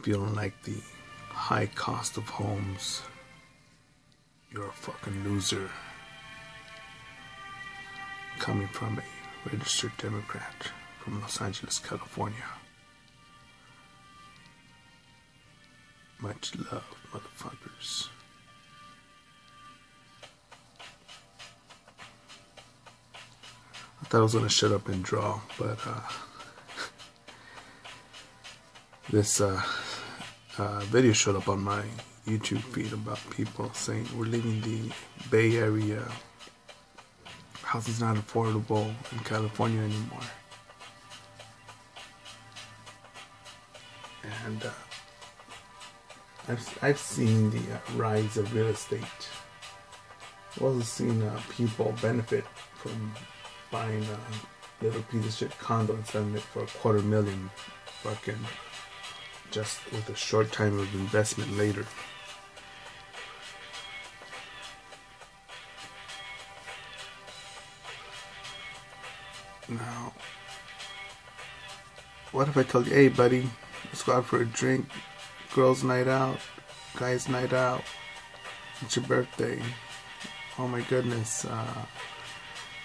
you don't like the high cost of homes, you're a fucking loser. Coming from a registered Democrat from Los Angeles, California. Much love, motherfuckers. I thought I was gonna shut up and draw, but this video showed up on my YouTube feed about people saying we're leaving the Bay Area. Housing's not affordable in California anymore. And I've seen the rise of real estate. I've also seen people benefit from buying a little piece of shit condo and selling it for $250,000 fucking just with a short time of investment later. Now, what if I told you, hey buddy, let's go out for a drink, girls night out, guys night out, it's your birthday, oh my goodness,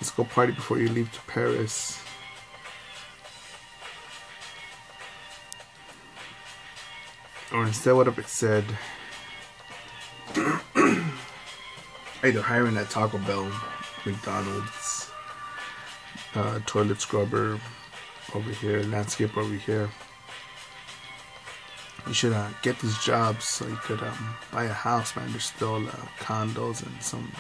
let's go party before you leave to Paris. Or instead, what if it said, hey, they're hiring at Taco Bell, McDonald's, toilet scrubber over here, landscape over here. You should get these jobs so you could buy a house, man. There's still condos and some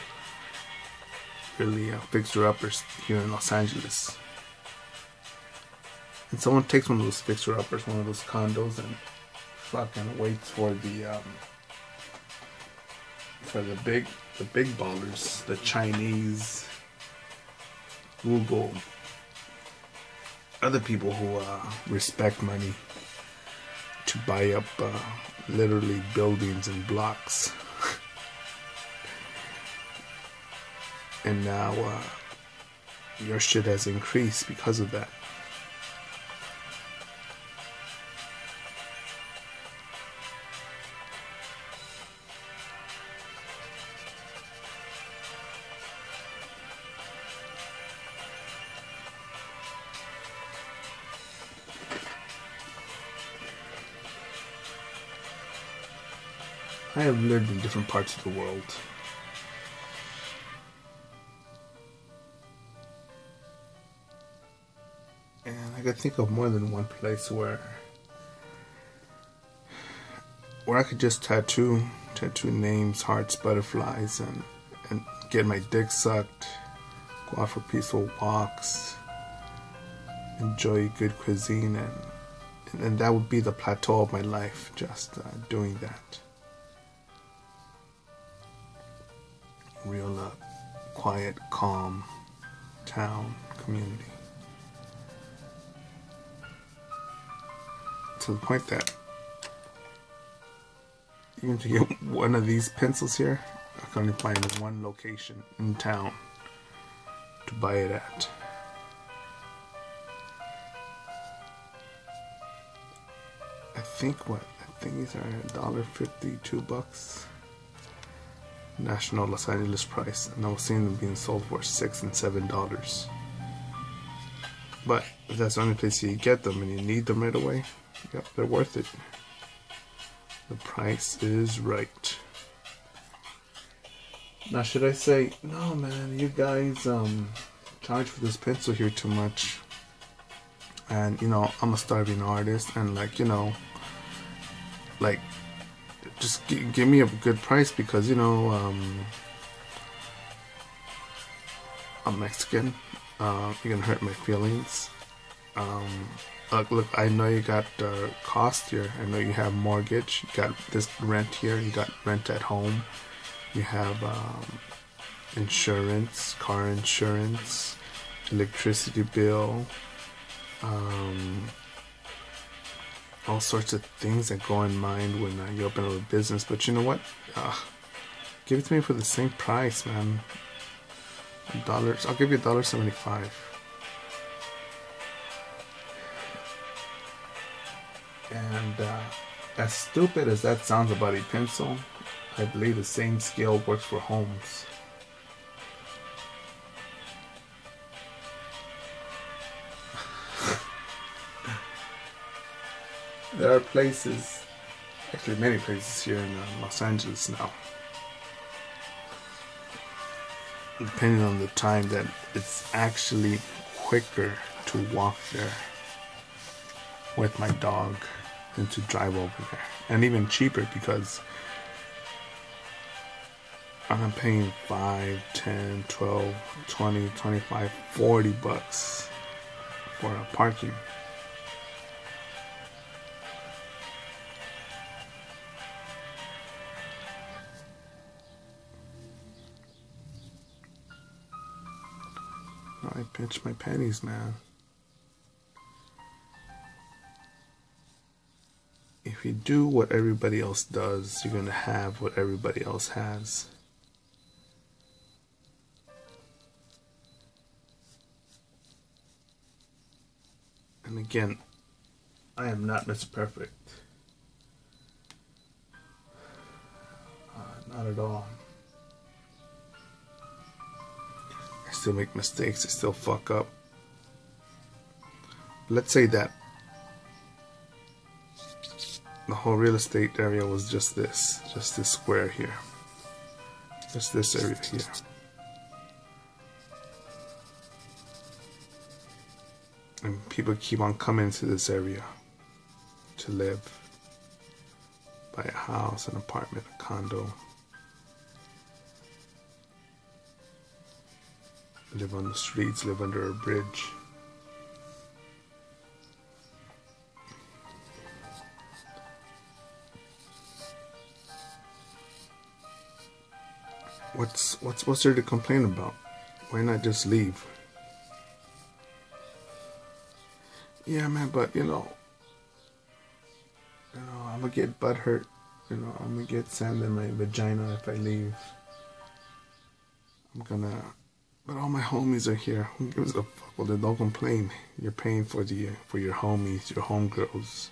really fixer-uppers here in Los Angeles. And someone takes one of those fixer-uppers, one of those condos, and fucking waits for the big ballers, the Chinese, Google, other people who respect money to buy up literally buildings and blocks. And now your shit has increased because of that. I have lived in different parts of the world. And I could think of more than one place where I could just tattoo names, hearts, butterflies, and get my dick sucked, go out for peaceful walks, enjoy good cuisine, and that would be the plateau of my life, just doing that. Real quiet, calm town community. To the point that even to get one of these pencils here, I can only find one location in town to buy it at. I think these are $1.50, $2. National Los Angeles price, and I was seeing them being sold for $6 and $7. But if that's the only place you get them and you need them right away, yep, they're worth it. The price is right. Now, should I say, no man, you guys charge for this pencil here too much, and you know I'm a starving artist, and just give me a good price, because you know I'm Mexican. You're gonna hurt my feelings. Look, I know you got cost here. I know you have mortgage. You got this rent here. You got rent at home. You have insurance, car insurance, electricity bill. All sorts of things that go in mind when you open up a business. But you know what? Give it to me for the same price, man. $1. I'll give you $1.75. And As stupid as that sounds about a pencil, I believe the same scale works for homes. There are places, actually many places here in Los Angeles now, depending on the time, that it's actually quicker to walk there with my dog than to drive over there. And even cheaper, because I'm not paying 5, 10, 12, 20, 25, 40 bucks for a parking. I pinch my pennies, man. If you do what everybody else does, you're going to have what everybody else has. And again, I am not Mr. Perfect. Not at all. I still make mistakes. I still fuck up. Let's say that the whole real estate area was just this square here. Just this area here. And people keep on coming to this area to live. Buy a house, an apartment, a condo. Live on the streets, live under a bridge. What's there to complain about? Why not just leave? Yeah, man, but you know, I'm gonna get butthurt. I'm gonna get sand in my vagina if I leave. But all my homies are here. Who gives a fuck? Well, then don't complain. You're paying for your homies, your homegirls.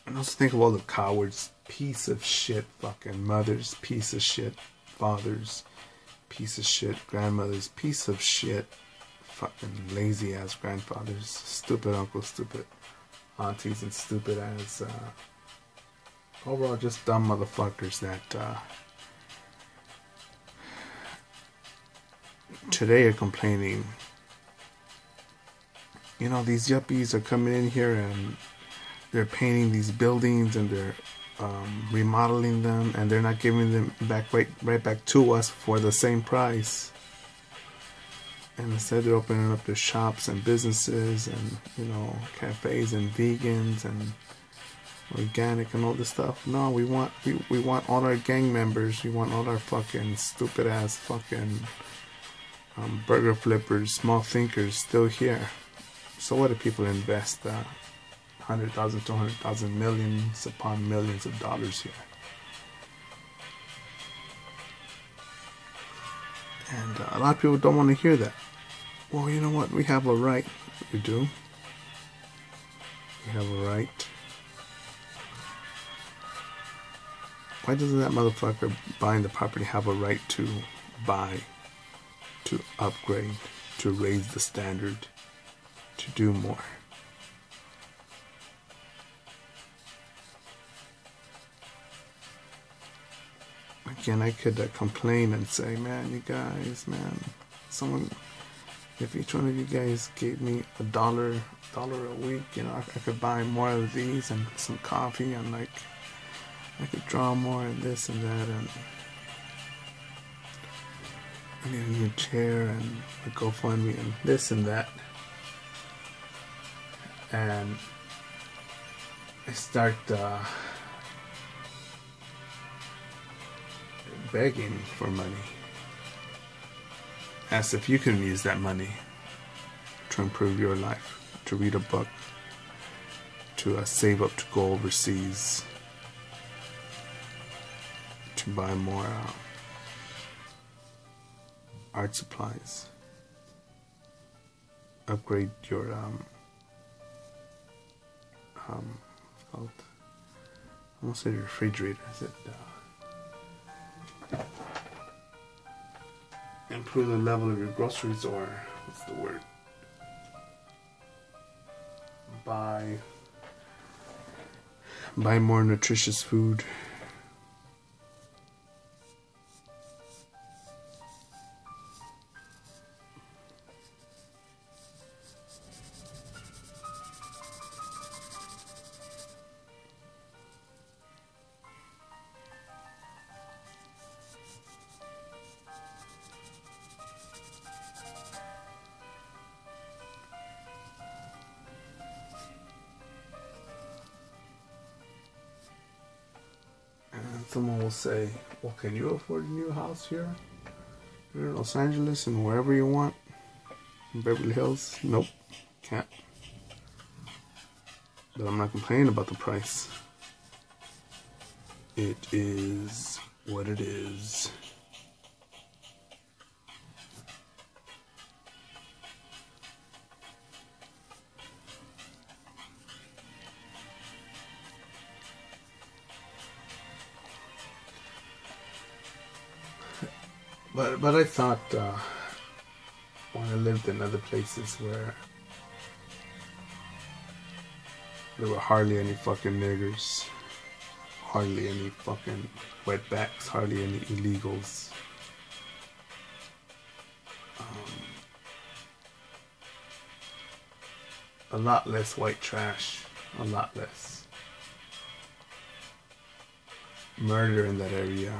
And also think of all the cowards, piece of shit fucking mothers, piece of shit fathers, piece of shit grandmothers, piece of shit fucking lazy ass grandfathers, stupid uncles, stupid aunties, and stupid ass overall just dumb motherfuckers that today are complaining. These yuppies are coming in here and they're painting these buildings and they're remodeling them, and they're not giving them back right back to us for the same price. And instead they're opening up their shops and businesses and cafes and vegans and organic and all this stuff. No, we want all our gang members. We want all our fucking stupid ass fucking burger flippers, small thinkers still here. So what do people invest 100,000, 200,000, millions upon millions of dollars here? And a lot of people don't want to hear that. Well, you know what? We have a right. We do. We have a right. Why doesn't that motherfucker buying the property have a right to buy, to upgrade, to raise the standard, to do more? Again, I could complain and say, man, you guys, if each one of you guys gave me $1 a week, I could buy more of these and some coffee, and I could draw more and this and that, and I need a new chair and a GoFundMe and this and that. And I start begging for money. Ask if you can use that money to improve your life, to read a book, to save up to go overseas, to buy more art supplies, upgrade your what's called? I won't say the refrigerator. Is it? Improve the level of your groceries, or what's the word? Buy more nutritious food. Someone will say, well, can you afford a new house here in Los Angeles and wherever you want? In Beverly Hills? Nope, can't. But I'm not complaining about the price. It is what it is. But I thought when I lived in other places where there were hardly any fucking niggers, hardly any fucking wetbacks, hardly any illegals, a lot less white trash, a lot less murder in that area.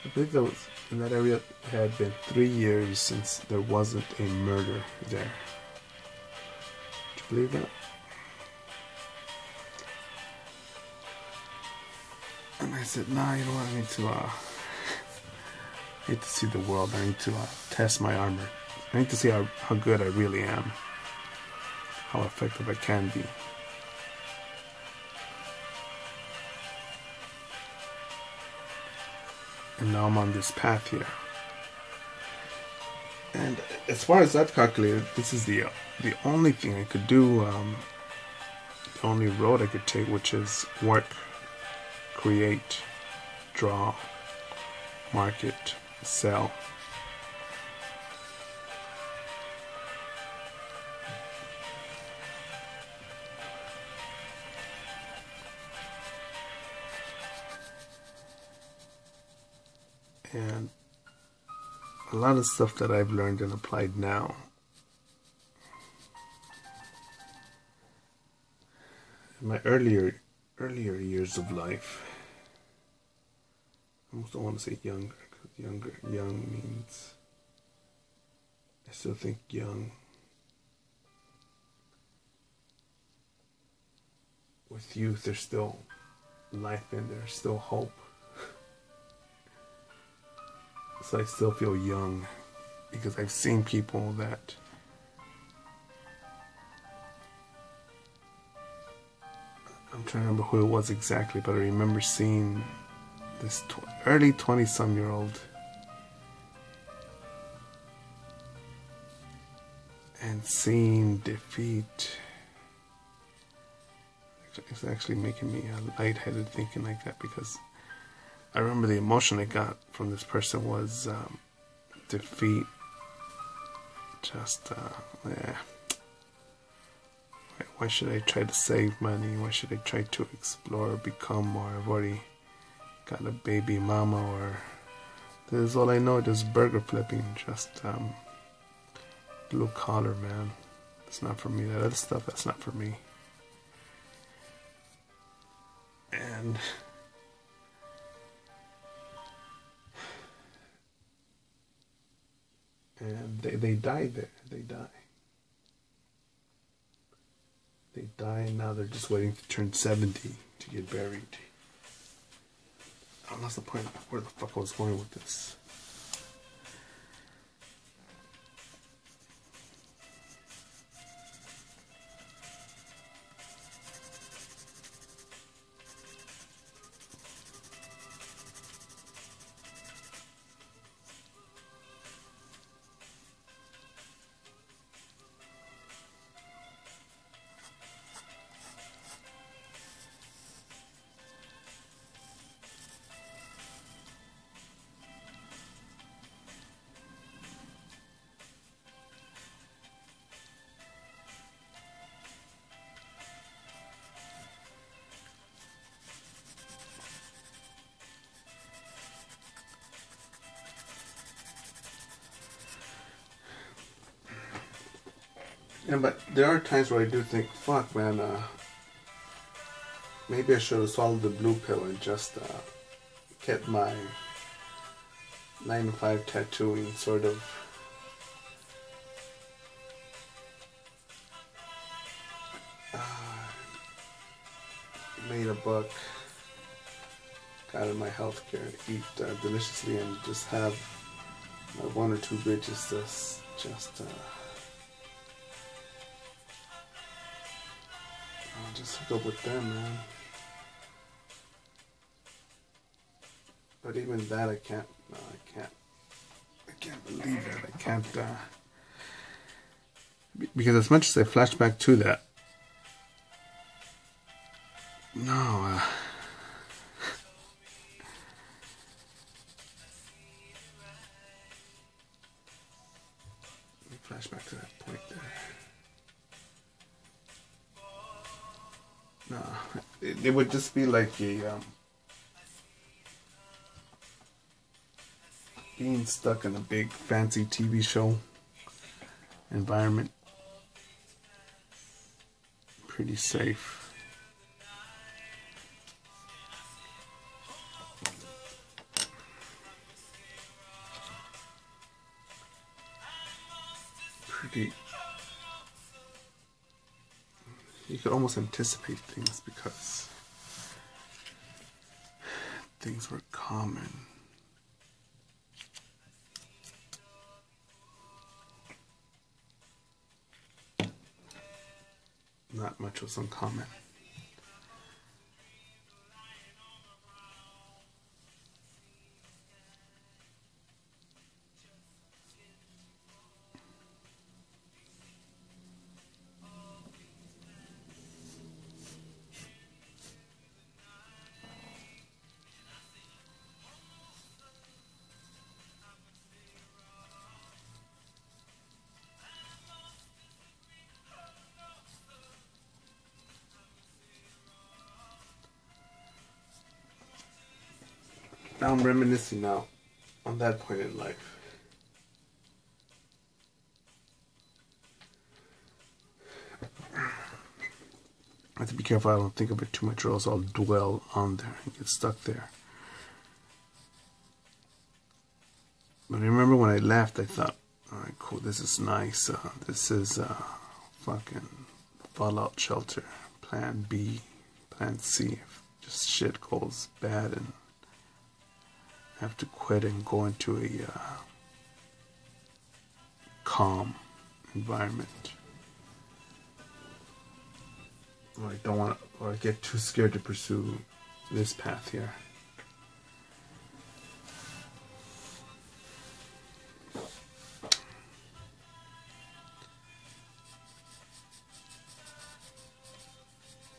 I believe there was, in that area, it had been 3 years since there wasn't a murder there. Do you believe that? And I said, nah, you know what, I need to see the world. I need to test my armor. I need to see how good I really am. How effective I can be. And now I'm on this path here. And as far as I've calculated, this is the only thing I could do, the only road I could take, which is work, create, draw, market, sell. And a lot of stuff that I've learned and applied now in my earlier years of life, I almost don't want to say younger, because young means I still think young. With youth, there's still life in there, still hope. So I still feel young, because I've seen people that I'm trying to remember who it was exactly, but I remember seeing this early 20-some-year-old and seeing defeat. It's actually making me lightheaded thinking like that, because I remember the emotion I got from this person was defeat. Just, yeah. Why should I try to save money? Why should I try to explore, become more? I've already got a baby mama, or this is all I know, just burger flipping. Just blue collar, man. It's not for me. That other stuff, that's not for me. And they died there. They die. They die, and now they're just waiting to turn 70 to get buried. I lost the point of where the fuck I was going with this. Yeah, but there are times where I do think, fuck, man, maybe I should have swallowed the blue pill and just kept my 9 to 5 tattooing sort of made a buck, got in my healthcare, eat deliciously, and just have my 1 or 2 bitches just hook up with them, man. But even that, I can't. No, I can't believe that. I can't. Because as much as I flash back to that, no. Let me flash back to that point there. No, it would just be like a being stuck in a big fancy TV show environment. Pretty safe. Pretty. You could almost anticipate things because things were common. Not much was uncommon. Now I'm reminiscing now on that point in life. I have to be careful I don't think of it too much or else I'll dwell on there and get stuck there. But I remember when I left I thought, alright, cool, this is nice. This is fucking fallout shelter. Plan B, plan C. If just shit goes bad and have to quit and go into a calm environment. Or I don't want to, or I get too scared to pursue this path here.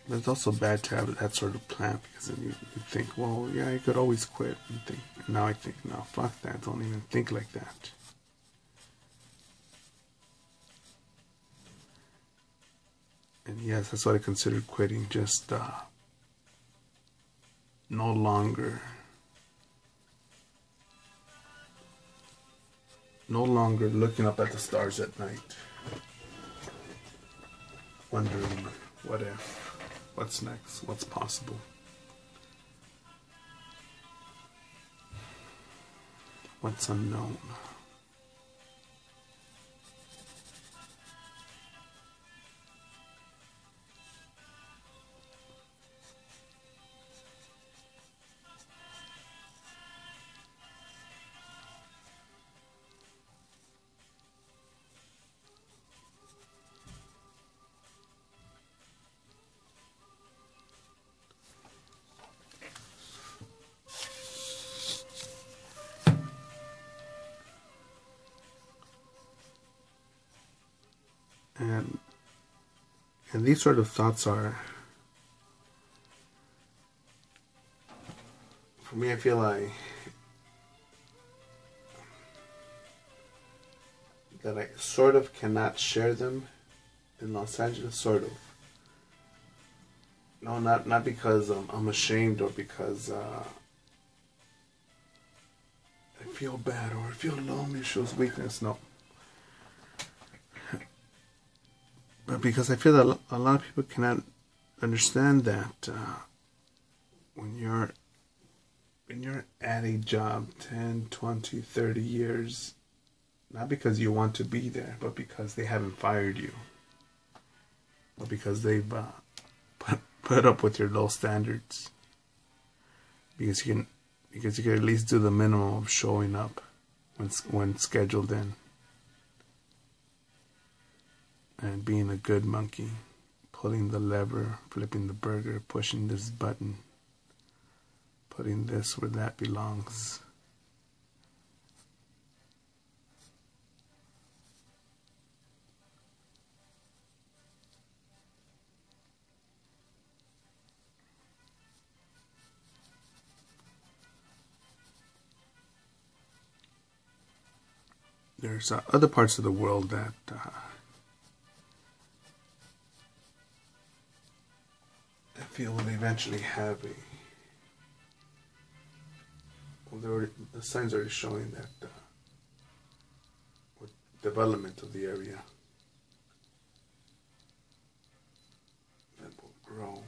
But it's also bad to have that sort of plan because then you think, well, yeah, I could always quit. And now I think, no, fuck that. Don't even think like that. And yes, that's what I considered quitting. Just no longer looking up at the stars at night, wondering what if. What's next? What's possible? What's unknown? And these sort of thoughts are, for me, I feel that I sort of cannot share them in Los Angeles, sort of. No, not because I'm ashamed or because I feel bad or I feel lonely, shows weakness. No, but because I feel that a lot of people cannot understand that when you're at a job 10, 20, 30 years, not because you want to be there, but because they haven't fired you, but because they've put up with your low standards, because you can at least do the minimum of showing up when scheduled in, and being a good monkey, pulling the lever, flipping the burger, pushing this button, putting this where that belongs. There's other parts of the world that I feel will eventually have the signs are already showing that with development of the area that will grow.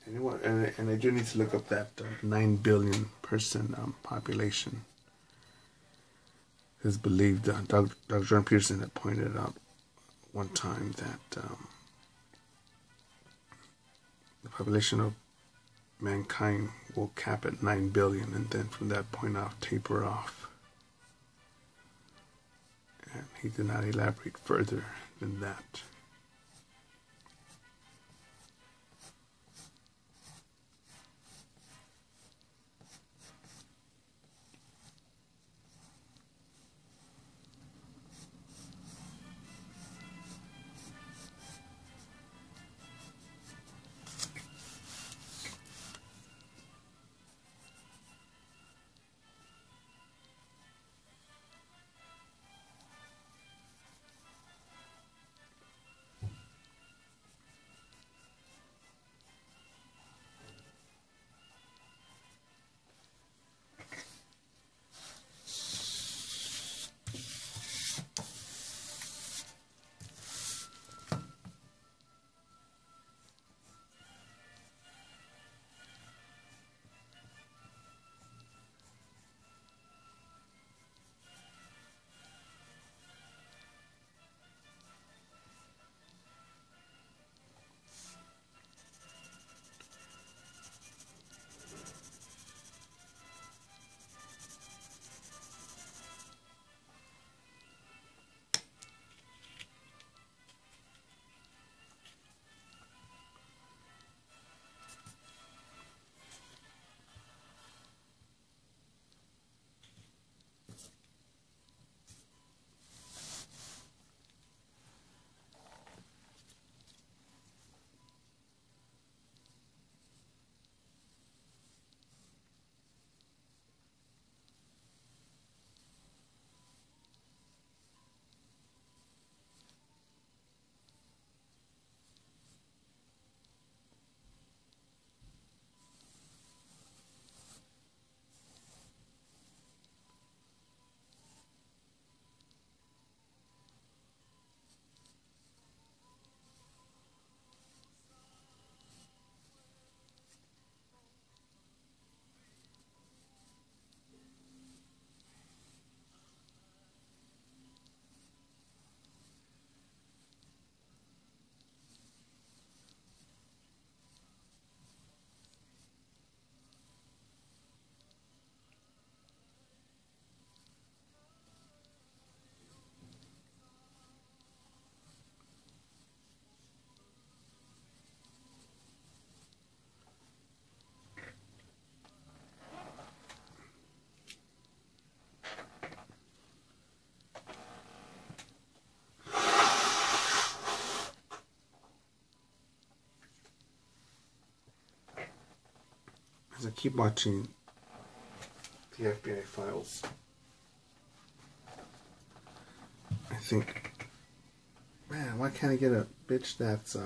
And I do need to look up that 9 billion person population. It's believed, Dr. Jordan Peterson had pointed out one time that the population of mankind will cap at 9 billion, and then from that point off taper off. And he did not elaborate further than that. Because I keep watching the FBI files. I think, man, why can't I get a bitch that's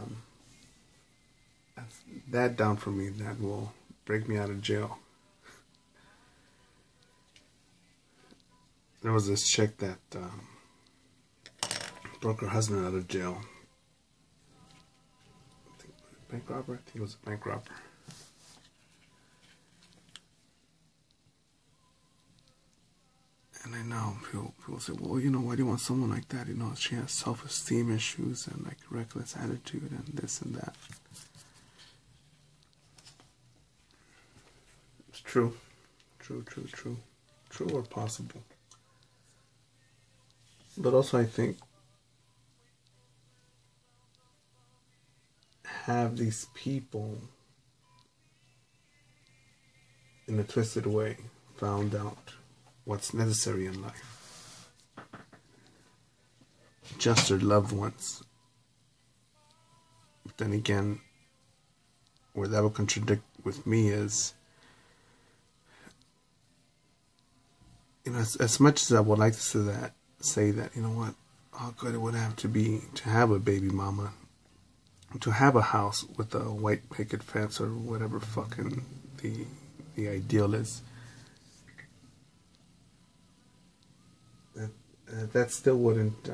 that down for me that will break me out of jail? There was this chick that broke her husband out of jail. I think, bank robber? I think it was a bank robber. And I know people say, well, you know, why do you want someone like that? You know, she has self-esteem issues and like reckless attitude and this and that. It's true. True or possible. But also I think have these people in a twisted way found out what's necessary in life. Just their loved ones. But then again, where that will contradict with me is, you know, as much as I would like to say that, you know what, how good it would have to be to have a baby mama, to have a house with a white picket fence or whatever fucking the ideal is. That still wouldn't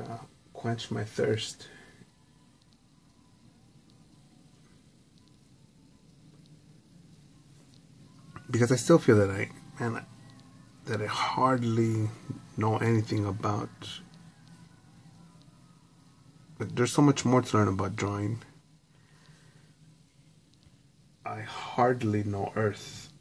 quench my thirst. Because I still feel that I hardly know anything about. But there's so much more to learn about drawing. I hardly know Earth.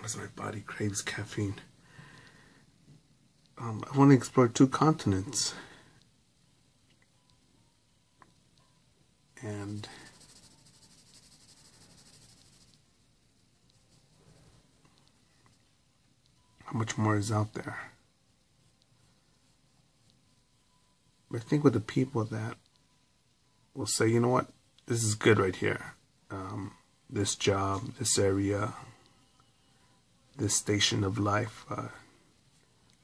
As my body craves caffeine. I've only explored 2 continents. And how much more is out there? But I think with the people that will say, you know what, this is good right here. This job, this area, this station of life,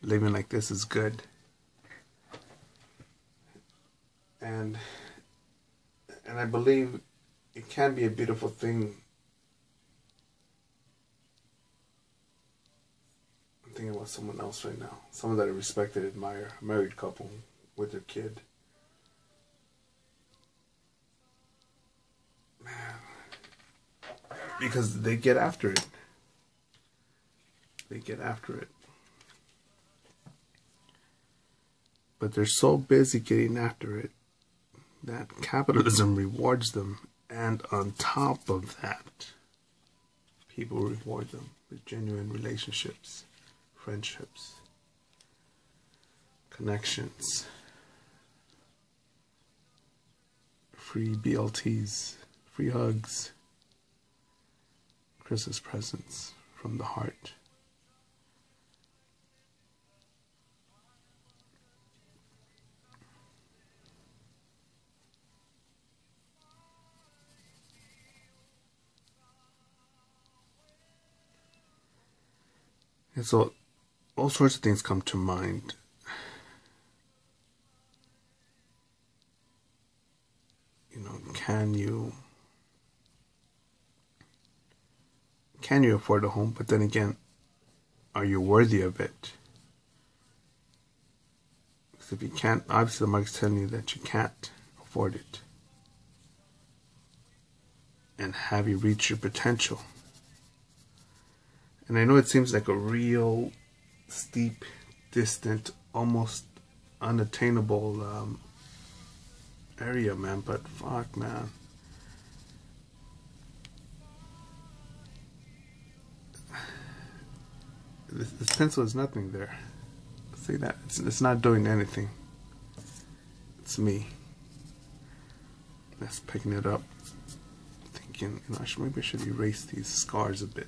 living like this is good. And I believe it can be a beautiful thing. I'm thinking about someone else right now. Someone that I respect and admire. A married couple with their kid. Man. Because they get after it. They get after it. But they're so busy getting after it that capitalism rewards them, and on top of that, people reward them with genuine relationships, friendships, connections, free BLTs, free hugs, Christmas presents from the heart. And so all sorts of things come to mind. You know, can you afford a home? But then again, are you worthy of it? Because if you can't, obviously the market's telling you that you can't afford it. And have you reached your potential? And I know it seems like a real steep, distant, almost unattainable area, man, but fuck, man. This pencil is nothing there. See that? It's not doing anything. It's me that's picking it up, thinking, you know, maybe I should erase these scars a bit.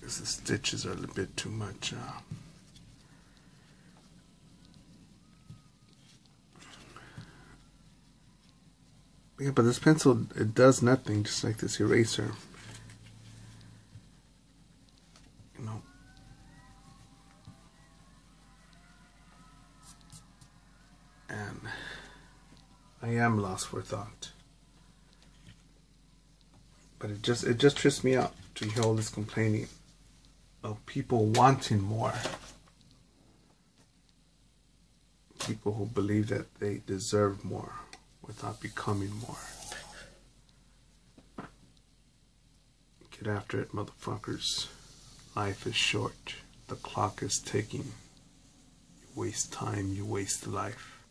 The stitches are a little bit too much. Yeah, but this pencil, it does nothing, just like this eraser. You know. And I am lost for thought. But it just trips me out to hear all this complaining of people wanting more. People who believe that they deserve more without becoming more. Get after it, motherfuckers. Life is short. The clock is ticking. You waste time, you waste life.